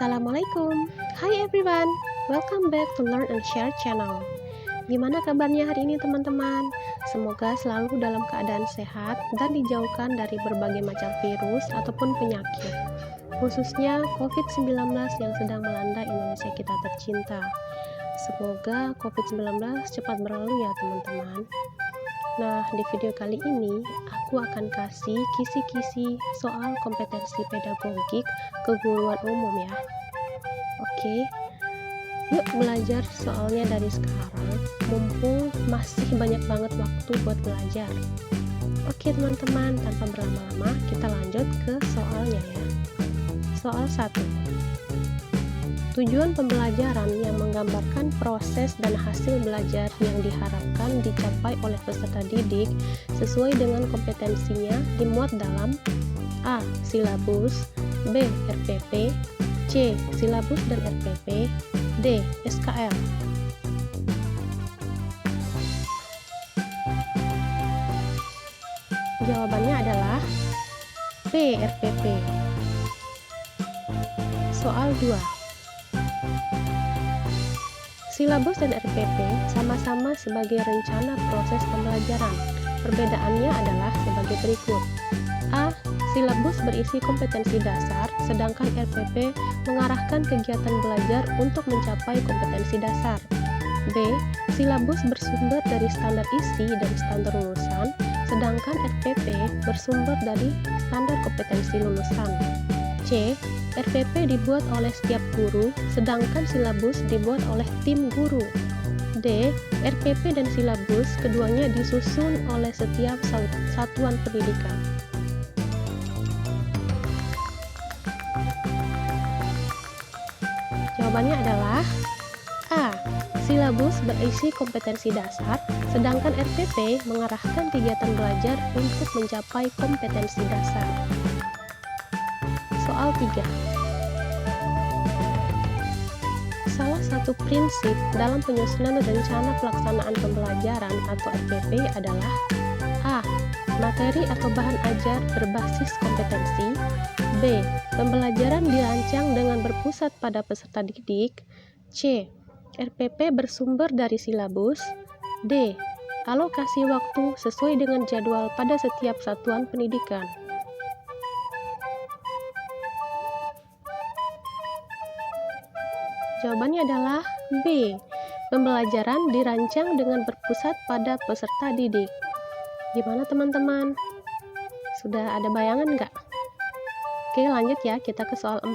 Assalamualaikum. Hi everyone, welcome back to Learn and Share channel. Gimana kabarnya hari ini teman-teman? Semoga selalu dalam keadaan sehat dan dijauhkan dari berbagai macam virus ataupun penyakit, khususnya COVID-19 yang sedang melanda Indonesia kita tercinta. Semoga COVID-19 cepat berlalu ya teman-teman. Nah, di video kali ini aku akan kasih kisi-kisi soal kompetensi pedagogik keguruan umum ya. Oke, yuk belajar soalnya dari sekarang, mumpung masih banyak banget waktu buat belajar. Oke teman-teman, tanpa berlama-lama kita lanjut ke soalnya ya. Soal 1. Tujuan pembelajaran yang menggambarkan proses dan hasil belajar yang diharapkan dicapai oleh peserta didik sesuai dengan kompetensinya dimuat dalam A. Silabus, B. RPP, C. Silabus dan RPP, D. SKL. Jawabannya adalah B. RPP. Soal 2. Silabus dan RPP sama-sama sebagai rencana proses pembelajaran. Perbedaannya adalah sebagai berikut. A. Silabus berisi kompetensi dasar, sedangkan RPP mengarahkan kegiatan belajar untuk mencapai kompetensi dasar. B. Silabus bersumber dari standar isi dan standar lulusan, sedangkan RPP bersumber dari standar kompetensi lulusan. C. RPP dibuat oleh setiap guru, sedangkan silabus dibuat oleh tim guru. D. RPP dan silabus keduanya disusun oleh setiap satuan pendidikan. Jawabannya adalah A. Silabus berisi kompetensi dasar, sedangkan RPP mengarahkan kegiatan belajar untuk mencapai kompetensi dasar. Soal 3. Salah satu prinsip dalam penyusunan rencana pelaksanaan pembelajaran atau RPP adalah A. Materi atau bahan ajar berbasis kompetensi. B. Pembelajaran dirancang dengan berpusat pada peserta didik. C. RPP bersumber dari silabus. D. Alokasi waktu sesuai dengan jadwal pada setiap satuan pendidikan. Jawabannya adalah B. Pembelajaran dirancang dengan berpusat pada peserta didik. Gimana teman-teman? Sudah ada bayangan nggak? Oke, lanjut ya, kita ke soal 4.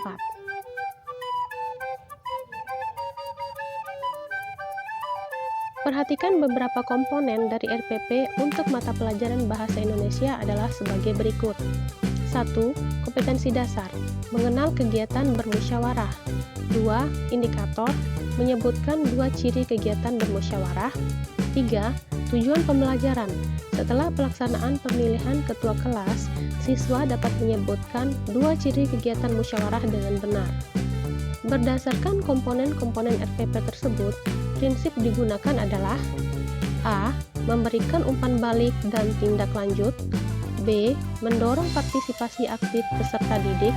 Perhatikan beberapa komponen dari RPP untuk mata pelajaran Bahasa Indonesia adalah sebagai berikut. 1. Kompetensi dasar, mengenal kegiatan bermusyawarah. 2. Indikator, menyebutkan 2 ciri kegiatan bermusyawarah. 3. Tujuan pembelajaran, setelah pelaksanaan pemilihan ketua kelas, siswa dapat menyebutkan 2 ciri kegiatan musyawarah dengan benar. Berdasarkan komponen-komponen RPP tersebut, prinsip digunakan adalah A. Memberikan umpan balik dan tindak lanjut. B. Mendorong partisipasi aktif peserta didik.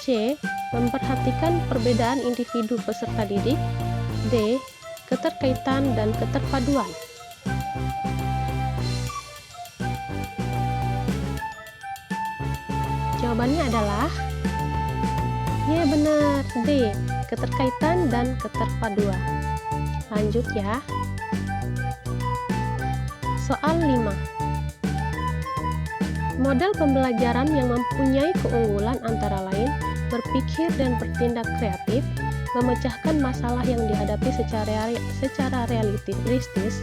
C. Memperhatikan perbedaan individu peserta didik. D. Keterkaitan dan keterpaduan. Jawabannya adalah ya benar, D. Keterkaitan dan keterpaduan. Lanjut ya. Soal 5. Model pembelajaran yang mempunyai keunggulan antara lain berpikir dan bertindak kreatif, memecahkan masalah yang dihadapi secara realistis,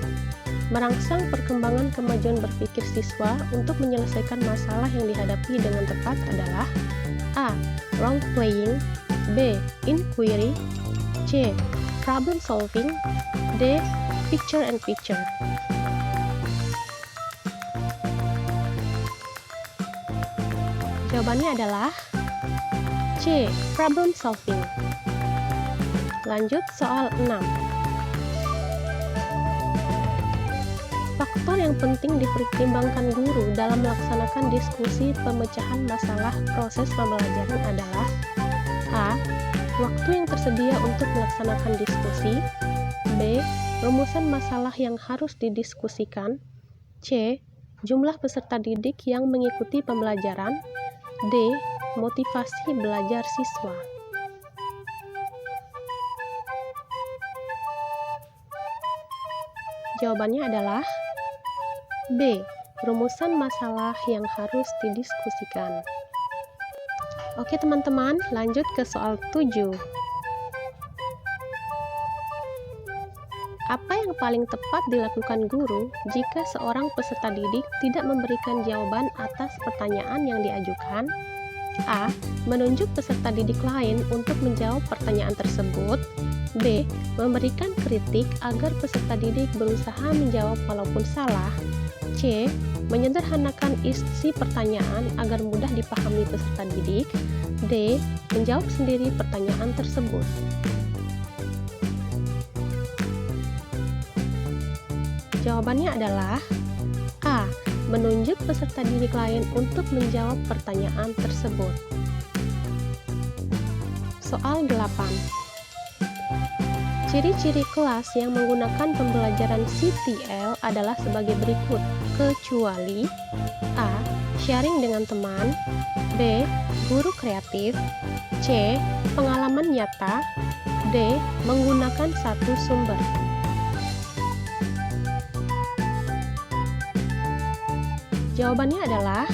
merangsang perkembangan kemajuan berpikir siswa untuk menyelesaikan masalah yang dihadapi dengan tepat adalah A. Role playing, B. Inquiry, C. Problem solving, D. Picture and picture. Jawabannya adalah C. Problem solving. Lanjut soal 6. Faktor yang penting dipertimbangkan guru dalam melaksanakan diskusi pemecahan masalah proses pembelajaran adalah A. Waktu yang tersedia untuk melaksanakan diskusi. B. Rumusan masalah yang harus didiskusikan. C. Jumlah peserta didik yang mengikuti pembelajaran. D. Motivasi belajar siswa. Jawabannya adalah B. Rumusan masalah yang harus didiskusikan. Oke teman-teman, lanjut ke soal 7. Apa yang paling tepat dilakukan guru jika seorang peserta didik tidak memberikan jawaban atas pertanyaan yang diajukan? A. Menunjuk peserta didik lain untuk menjawab pertanyaan tersebut. B. Memberikan kritik agar peserta didik berusaha menjawab walaupun salah. C. Menyederhanakan isi pertanyaan agar mudah dipahami peserta didik. D. Menjawab sendiri pertanyaan tersebut. Jawabannya adalah A. Menunjuk peserta didik lain untuk menjawab pertanyaan tersebut. Soal 8. Ciri-ciri kelas yang menggunakan pembelajaran CTL adalah sebagai berikut, kecuali A. Sharing dengan teman. B. Guru kreatif. C. Pengalaman nyata. D. Menggunakan satu sumber. Jawabannya adalah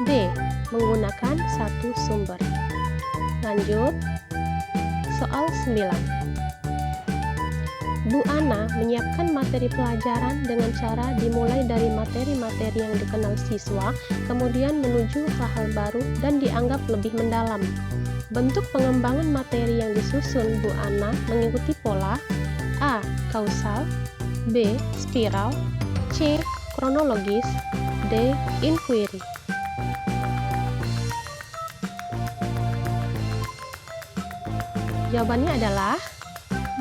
D. Menggunakan satu sumber. Lanjut, soal 9. Bu Ana menyiapkan materi pelajaran dengan cara dimulai dari materi-materi yang dikenal siswa, kemudian menuju hal-hal baru dan dianggap lebih mendalam. Bentuk pengembangan materi yang disusun Bu Ana mengikuti pola A. Kausal, B. Spiral, C. Kronologis, D. Inquiry. Jawabannya adalah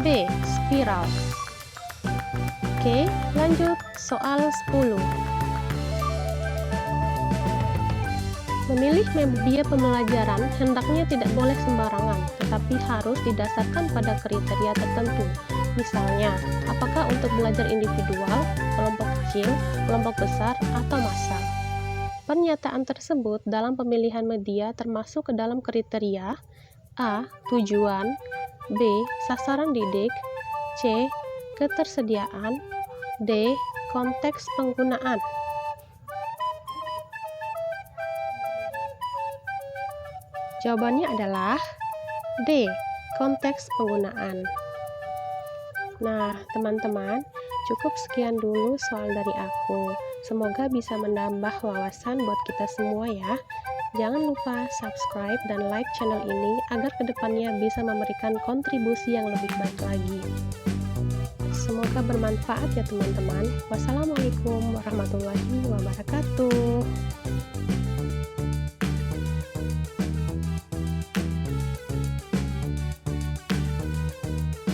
B. Spiral. Oke, lanjut soal 10. Memilih media pembelajaran hendaknya tidak boleh sembarangan, tetapi harus didasarkan pada kriteria tertentu. Misalnya, apakah untuk belajar individual, kelompok kecil, kelompok besar, atau massal. Pernyataan tersebut dalam pemilihan media termasuk ke dalam kriteria A. Tujuan, B. Sasaran didik, C. Ketersediaan, D. Konteks penggunaan. Jawabannya adalah D. Konteks penggunaan. Nah, teman-teman, cukup sekian dulu soal dari aku. Semoga bisa menambah wawasan buat kita semua ya. Jangan lupa subscribe dan like channel ini agar kedepannya bisa memberikan kontribusi yang lebih baik lagi. Semoga bermanfaat ya teman-teman. Wassalamualaikum warahmatullahi wabarakatuh.